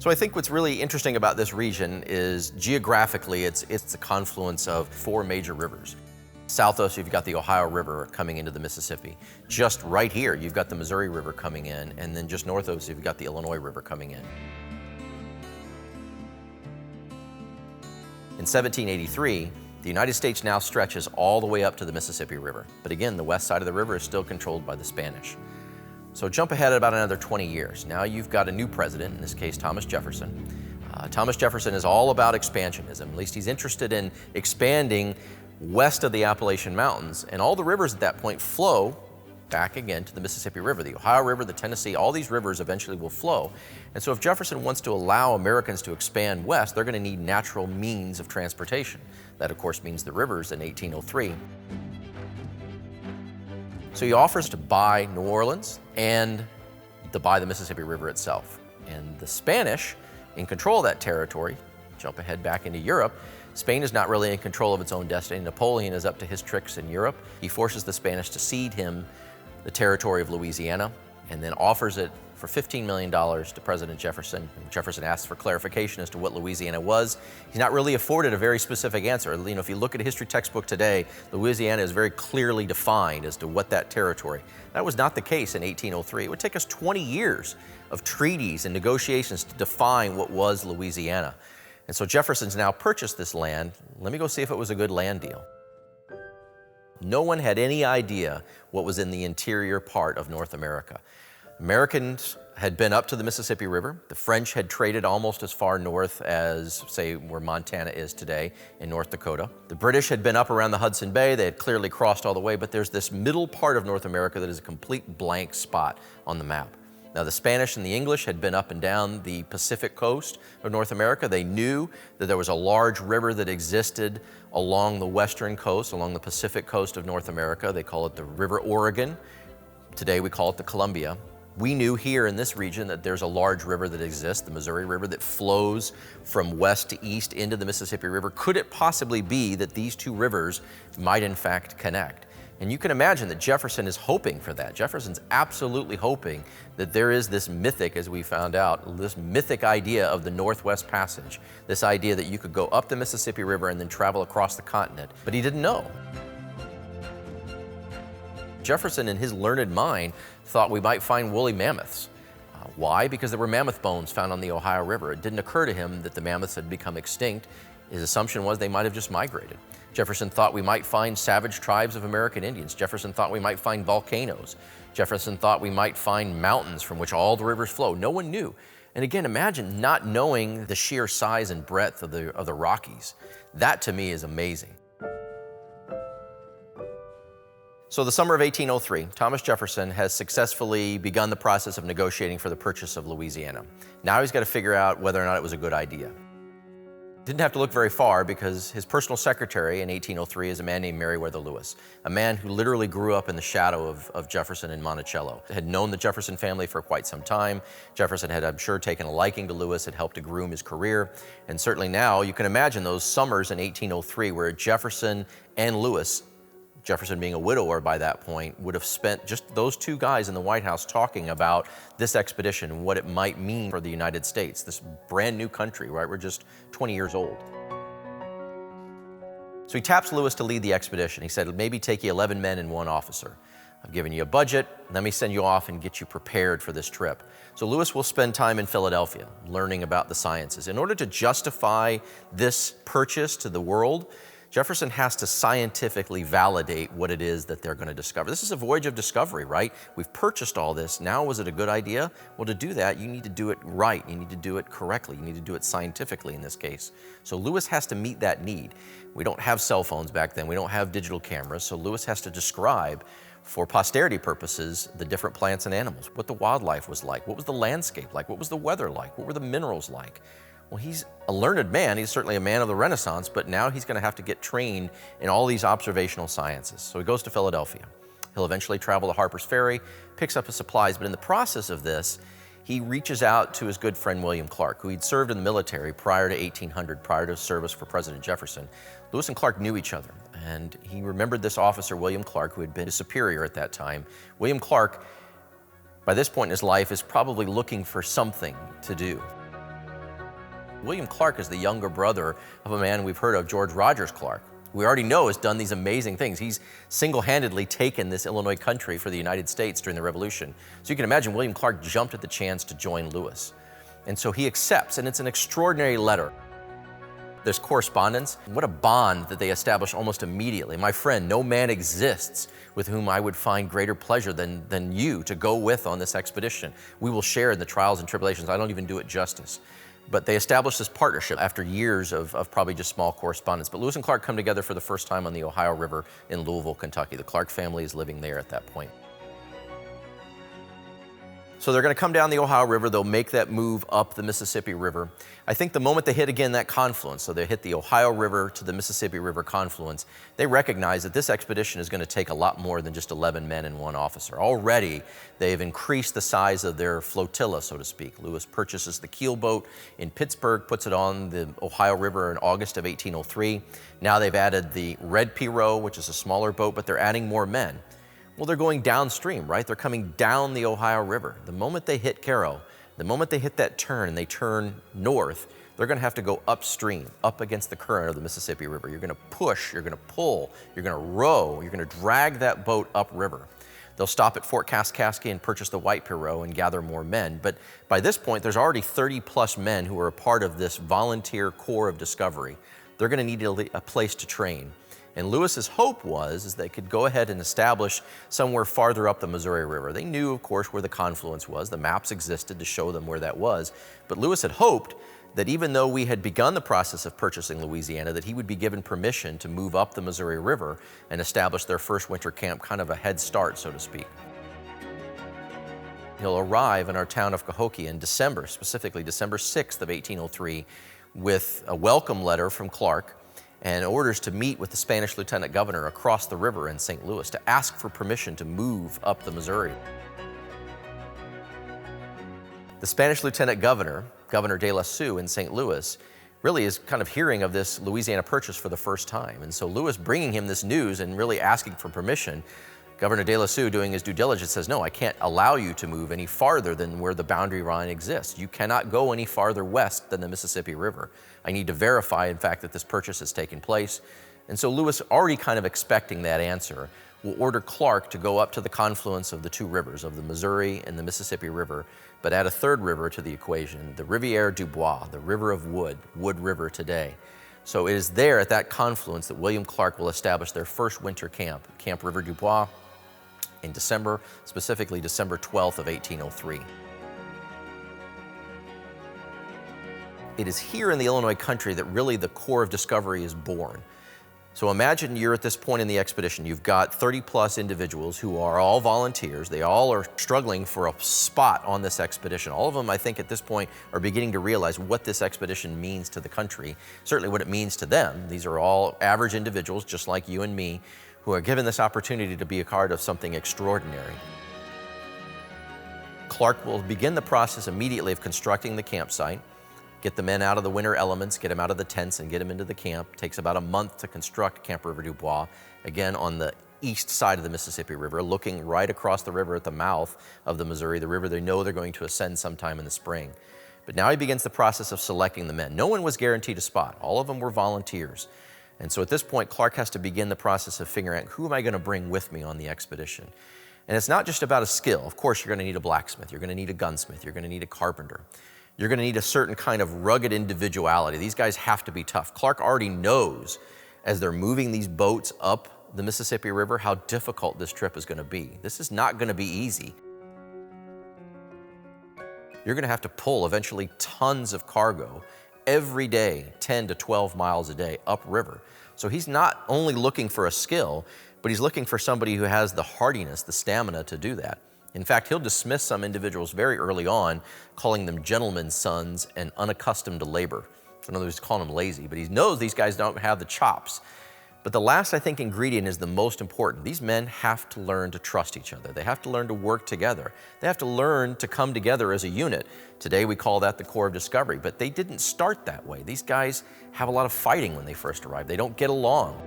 So I think what's really interesting about this region is geographically it's the confluence of four major rivers. South of us, you've got the Ohio River coming into the Mississippi. Just right here, you've got the Missouri River coming in, and then just north of us, you've got the Illinois River coming in. In 1783, the United States now stretches all the way up to the Mississippi River. But again, the west side of the river is still controlled by the Spanish. So jump ahead about another 20 years. Now you've got a new president, in this case, Thomas Jefferson. Thomas Jefferson is all about expansionism. At least he's interested in expanding west of the Appalachian Mountains. And all the rivers at that point flow back again to the Mississippi River. The Ohio River, the Tennessee, all these rivers eventually will flow. And so if Jefferson wants to allow Americans to expand west, they're going to need natural means of transportation. That, of course, means the rivers in 1803. So he offers to buy New Orleans and to buy the Mississippi River itself. And the Spanish, in control of that territory, jump ahead back into Europe, Spain is not really in control of its own destiny. Napoleon is up to his tricks in Europe. He forces the Spanish to cede him the territory of Louisiana and then offers it for $15 million to President Jefferson. Jefferson asks for clarification as to what Louisiana was. He's not really afforded a very specific answer. If you look at a history textbook today, Louisiana is very clearly defined as to what that territory. That was not the case in 1803. It would take us 20 years of treaties and negotiations to define what was Louisiana. And so Jefferson's now purchased this land. Let me go see if it was a good land deal. No one had any idea what was in the interior part of North America. Americans had been up to the Mississippi River. The French had traded almost as far north as, say, where Montana is today in North Dakota. The British had been up around the Hudson Bay. They had clearly crossed all the way, but there's this middle part of North America that is a complete blank spot on the map. Now, the Spanish and the English had been up and down the Pacific coast of North America. They knew that there was a large river that existed along the western coast, along the Pacific coast of North America. They call it the River Oregon. Today, we call it the Columbia. We knew here in this region that there's a large river that exists, the Missouri River, that flows from west to east into the Mississippi River. Could it possibly be that these two rivers might in fact connect? And you can imagine that Jefferson is hoping for that. Jefferson's absolutely hoping that there is this mythic, as we found out, this mythic idea of the Northwest Passage, this idea that you could go up the Mississippi River and then travel across the continent. But he didn't know. Jefferson, in his learned mind, thought we might find woolly mammoths. Why? Because there were mammoth bones found on the Ohio River. It didn't occur to him that the mammoths had become extinct. His assumption was they might have just migrated. Jefferson thought we might find savage tribes of American Indians. Jefferson thought we might find volcanoes. Jefferson thought we might find mountains from which all the rivers flow. No one knew. And again, imagine not knowing the sheer size and breadth of the Rockies. That to me is amazing. So the summer of 1803, Thomas Jefferson has successfully begun the process of negotiating for the purchase of Louisiana. Now he's got to figure out whether or not it was a good idea. Didn't have to look very far because his personal secretary in 1803 is a man named Meriwether Lewis, a man who literally grew up in the shadow of Jefferson in Monticello. Had known the Jefferson family for quite some time. Jefferson had, I'm sure, taken a liking to Lewis, had helped to groom his career. And certainly now you can imagine those summers in 1803 where Jefferson and Lewis, Jefferson being a widower by that point, would have spent just those two guys in the White House talking about this expedition and what it might mean for the United States, this brand new country, right? We're just 20 years old. So he taps Lewis to lead the expedition. He said, maybe take you 11 men and 1 officer. I've given you a budget. Let me send you off and get you prepared for this trip. So Lewis will spend time in Philadelphia learning about the sciences. In order to justify this purchase to the world, Jefferson has to scientifically validate what it is that they're going to discover. This is a voyage of discovery, right? We've purchased all this. Now, was it a good idea? Well, to do that, you need to do it right. You need to do it correctly. You need to do it scientifically in this case. So Lewis has to meet that need. We don't have cell phones back then. We don't have digital cameras. So Lewis has to describe, for posterity purposes, the different plants and animals, what the wildlife was like, what was the landscape like, what was the weather like, what were the minerals like. Well, he's a learned man. He's certainly a man of the Renaissance, but now he's going to have to get trained in all these observational sciences. So he goes to Philadelphia. He'll eventually travel to Harper's Ferry, picks up his supplies, but in the process of this, he reaches out to his good friend William Clark, who he'd served in the military prior to 1800, prior to his service for President Jefferson. Lewis and Clark knew each other, and he remembered this officer, William Clark, who had been his superior at that time. William Clark, by this point in his life, is probably looking for something to do. William Clark is the younger brother of a man we've heard of, George Rogers Clark. We already know has done these amazing things. He's single-handedly taken this Illinois country for the United States during the Revolution. So you can imagine William Clark jumped at the chance to join Lewis. And so he accepts, and it's an extraordinary letter. There's correspondence. What a bond that they establish almost immediately. My friend, no man exists with whom I would find greater pleasure than you to go with on this expedition. We will share in the trials and tribulations. I don't even do it justice. But they established this partnership after years of probably just small correspondence. But Lewis and Clark come together for the first time on the Ohio River in Louisville, Kentucky. The Clark family is living there at that point. So they're going to come down the Ohio River. They'll make that move up the Mississippi River. I think the moment they hit again that confluence, so they hit the Ohio River to the Mississippi River confluence, they recognize that this expedition is going to take a lot more than just 11 men and one officer. Already, they've increased the size of their flotilla, so to speak. Lewis purchases the keel boat in Pittsburgh, puts it on the Ohio River in August of 1803. Now they've added the Red Pirogue, which is a smaller boat, but they're adding more men. Well, they're going downstream, right? They're coming down the Ohio River. The moment they hit Cairo, the moment they hit that turn and they turn north, they're going to have to go upstream, up against the current of the Mississippi River. You're going to push, you're going to pull, you're going to row, you're going to drag that boat upriver. They'll stop at Fort Kaskaskia and purchase the White Pirogue and gather more men. But by this point, there's already 30-plus men who are a part of this volunteer corps of discovery. They're going to need a place to train. And Lewis's hope was they could go ahead and establish somewhere farther up the Missouri River. They knew, of course, where the confluence was. The maps existed to show them where that was. But Lewis had hoped that even though we had begun the process of purchasing Louisiana, that he would be given permission to move up the Missouri River and establish their first winter camp, kind of a head start, so to speak. He'll arrive in our town of Cahokia in December, specifically December 6th of 1803, with a welcome letter from Clark and orders to meet with the Spanish lieutenant governor across the river in St. Louis to ask for permission to move up the Missouri. The Spanish lieutenant governor, Governor de la Salle in St. Louis, really is kind of hearing of this Louisiana purchase for the first time. And so Lewis bringing him this news and really asking for permission, Governor de la Salle, doing his due diligence, says, no, I can't allow you to move any farther than where the boundary line exists. You cannot go any farther west than the Mississippi River. I need to verify, in fact, that this purchase has taken place. And so Lewis, already kind of expecting that answer, will order Clark to go up to the confluence of the two rivers, of the Missouri and the Mississippi River, but add a third river to the equation, the Rivière du Bois, the River of Wood, Wood River today. So it is there at that confluence that William Clark will establish their first winter camp, Camp River du Bois, in December, specifically December 12th of 1803. It is here in the Illinois country that really the core of discovery is born. So imagine you're at this point in the expedition. You've got 30-plus individuals who are all volunteers. They all are struggling for a spot on this expedition. All of them, I think, at this point are beginning to realize what this expedition means to the country, certainly what it means to them. These are all average individuals, just like you and me, who are given this opportunity to be a part of something extraordinary. Clark will begin the process immediately of constructing the campsite, get the men out of the winter elements, get them out of the tents and get them into the camp. It takes about a month to construct Camp River du Bois, again on the east side of the Mississippi River, looking right across the river at the mouth of the Missouri, the river they know they're going to ascend sometime in the spring. But now he begins the process of selecting the men. No one was guaranteed a spot. All of them were volunteers. And so at this point, Clark has to begin the process of figuring out, who am I going to bring with me on the expedition? And it's not just about a skill. Of course, you're going to need a blacksmith. You're going to need a gunsmith. You're going to need a carpenter. You're going to need a certain kind of rugged individuality. These guys have to be tough. Clark already knows, as they're moving these boats up the Mississippi River, how difficult this trip is going to be. This is not going to be easy. You're going to have to pull eventually tons of cargo every day, 10 to 12 miles a day upriver. So he's not only looking for a skill, but he's looking for somebody who has the hardiness, the stamina to do that. In fact, he'll dismiss some individuals very early on, calling them gentlemen's sons and unaccustomed to labor. In other words, he's calling them lazy, but he knows these guys don't have the chops. But the last, I think, ingredient is the most important. These men have to learn to trust each other. They have to learn to work together. They have to learn to come together as a unit. Today we call that the Corps of Discovery, but they didn't start that way. These guys have a lot of fighting when they first arrived. They don't get along.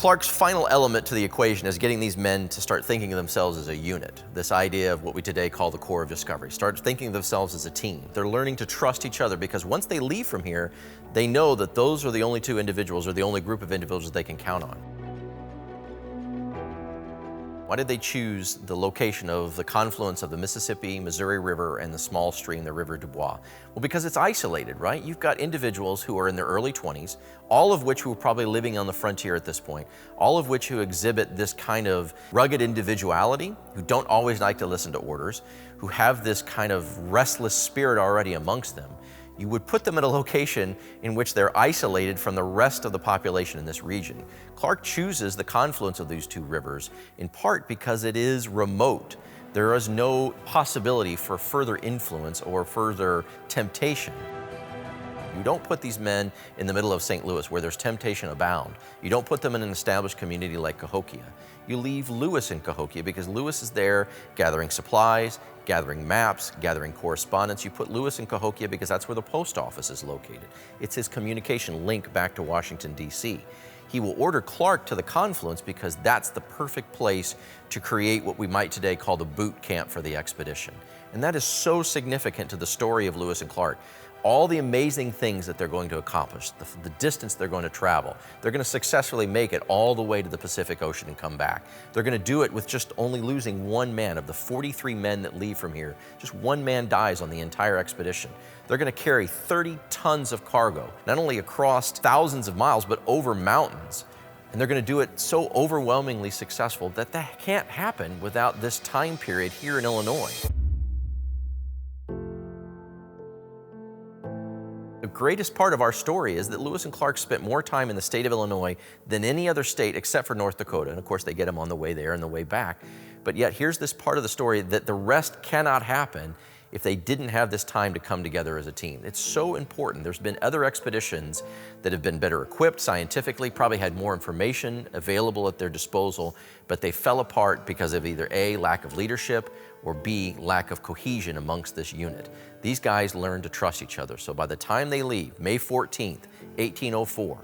Clark's final element to the equation is getting these men to start thinking of themselves as a unit. This idea of what we today call the Corps of Discovery. Start thinking of themselves as a team. They're learning to trust each other because once they leave from here, they know that those are the only two individuals or the only group of individuals they can count on. Why did they choose the location of the confluence of the Mississippi, Missouri River, and the small stream, the River du Bois? Well, because it's isolated, right? You've got individuals who are in their early 20s, all of which who are probably living on the frontier at this point, all of which who exhibit this kind of rugged individuality, who don't always like to listen to orders, who have this kind of restless spirit already amongst them. You would put them at a location in which they're isolated from the rest of the population in this region. Clark chooses the confluence of these two rivers in part because it is remote. There is no possibility for further influence or further temptation. You don't put these men in the middle of St. Louis where there's temptation abound. You don't put them in an established community like Cahokia. You leave Lewis in Cahokia because Lewis is there gathering supplies, gathering maps, gathering correspondence. You put Lewis in Cahokia because that's where the post office is located. It's his communication link back to Washington, D.C. He will order Clark to the confluence because that's the perfect place to create what we might today call the boot camp for the expedition. And that is so significant to the story of Lewis and Clark. All the amazing things that they're going to accomplish, the distance they're going to travel. They're going to successfully make it all the way to the Pacific Ocean and come back. They're going to do it with just only losing one man. Of the 43 men that leave from here, just one man dies on the entire expedition. They're going to carry 30 tons of cargo, not only across thousands of miles, but over mountains. And they're going to do it so overwhelmingly successful that that can't happen without this time period here in Illinois. The greatest part of our story is that Lewis and Clark spent more time in the state of Illinois than any other state except for North Dakota. And of course, they get them on the way there and the way back. But yet, here's this part of the story that the rest cannot happen if they didn't have this time to come together as a team. It's so important. There's been other expeditions that have been better equipped scientifically, probably had more information available at their disposal, but they fell apart because of either A, lack of leadership, or B, lack of cohesion amongst this unit. These guys learned to trust each other. So by the time they leave, May 14th, 1804,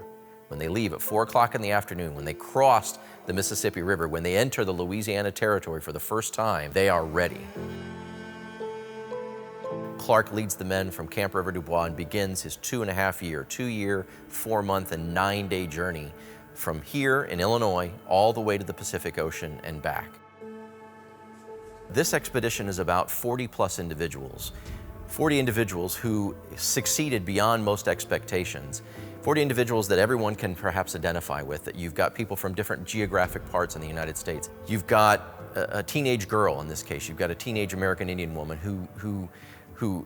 when they leave at 4 o'clock in the afternoon, when they crossed the Mississippi River, when they enter the Louisiana Territory for the first time, they are ready. Clark leads the men from Camp River du Bois and begins his 2-year, 4-month, and 9-day journey from here in Illinois all the way to the Pacific Ocean and back. This expedition is about 40 plus individuals, 40 individuals who succeeded beyond most expectations, 40 individuals that everyone can perhaps identify with, that you've got people from different geographic parts in the United States. You've got a teenage girl in this case, you've got a teenage American Indian woman who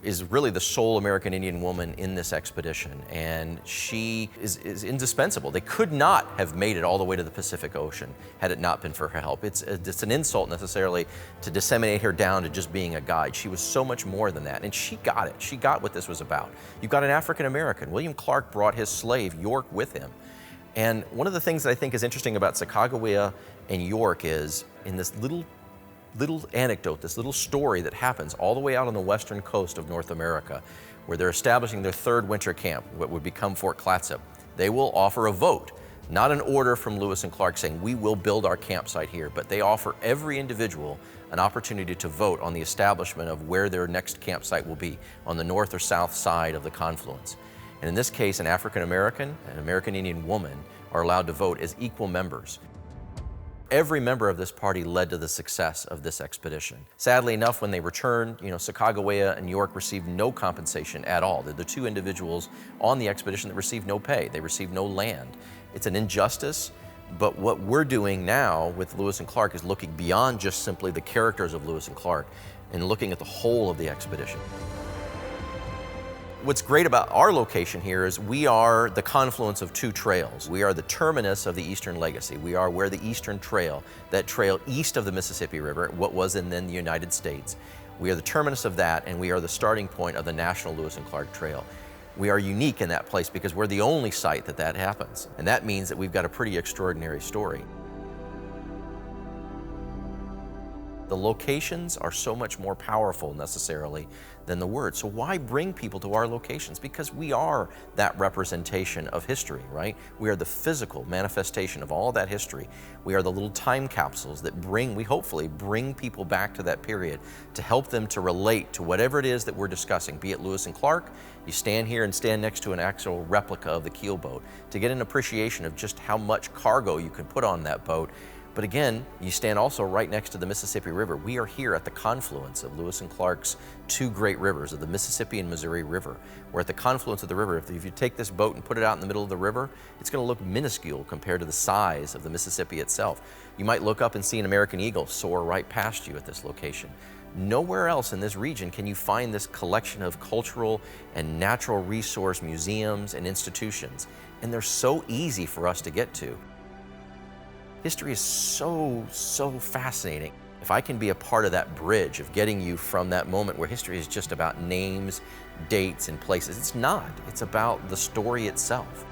is really the sole American Indian woman in this expedition, and she is indispensable. They could not have made it all the way to the Pacific Ocean had it not been for her help. It's an insult necessarily to disseminate her down to just being a guide. She was so much more than that, and she got it. She got what this was about. You've got an African American. William Clark brought his slave, York, with him. And one of the things that I think is interesting about Sacagawea and York is in this little anecdote, this little story that happens all the way out on the western coast of North America, where they're establishing their third winter camp, what would become Fort Clatsop. They will offer a vote, not an order from Lewis and Clark saying, we will build our campsite here, but they offer every individual an opportunity to vote on the establishment of where their next campsite will be, on the north or south side of the confluence. And in this case, an African American and an American Indian woman are allowed to vote as equal members. Every member of this party led to the success of this expedition. Sadly enough, when they returned, Sacagawea and York received no compensation at all. They're the two individuals on the expedition that received no pay. They received no land. It's an injustice, but what we're doing now with Lewis and Clark is looking beyond just simply the characters of Lewis and Clark and looking at the whole of the expedition. What's great about our location here is we are the confluence of two trails. We are the terminus of the Eastern Legacy. We are where the Eastern Trail, that trail east of the Mississippi River, what was and then the United States. We are the terminus of that, and we are the starting point of the National Lewis and Clark Trail. We are unique in that place because we're the only site that happens. And that means that we've got a pretty extraordinary story. The locations are so much more powerful necessarily than the words. So why bring people to our locations? Because we are that representation of history, right? We are the physical manifestation of all that history. We are the little time capsules that we hopefully bring people back to that period to help them to relate to whatever it is that we're discussing, be it Lewis and Clark. You stand here and stand next to an actual replica of the keel boat to get an appreciation of just how much cargo you can put on that boat. But again, you stand also right next to the Mississippi River. We are here at the confluence of Lewis and Clark's two great rivers, of the Mississippi and Missouri River. We're at the confluence of the river. If you take this boat and put it out in the middle of the river, it's going to look minuscule compared to the size of the Mississippi itself. You might look up and see an American eagle soar right past you at this location. Nowhere else in this region can you find this collection of cultural and natural resource museums and institutions. And they're so easy for us to get to. History is so fascinating. If I can be a part of that bridge of getting you from that moment where history is just about names, dates, and places, it's not. It's about the story itself.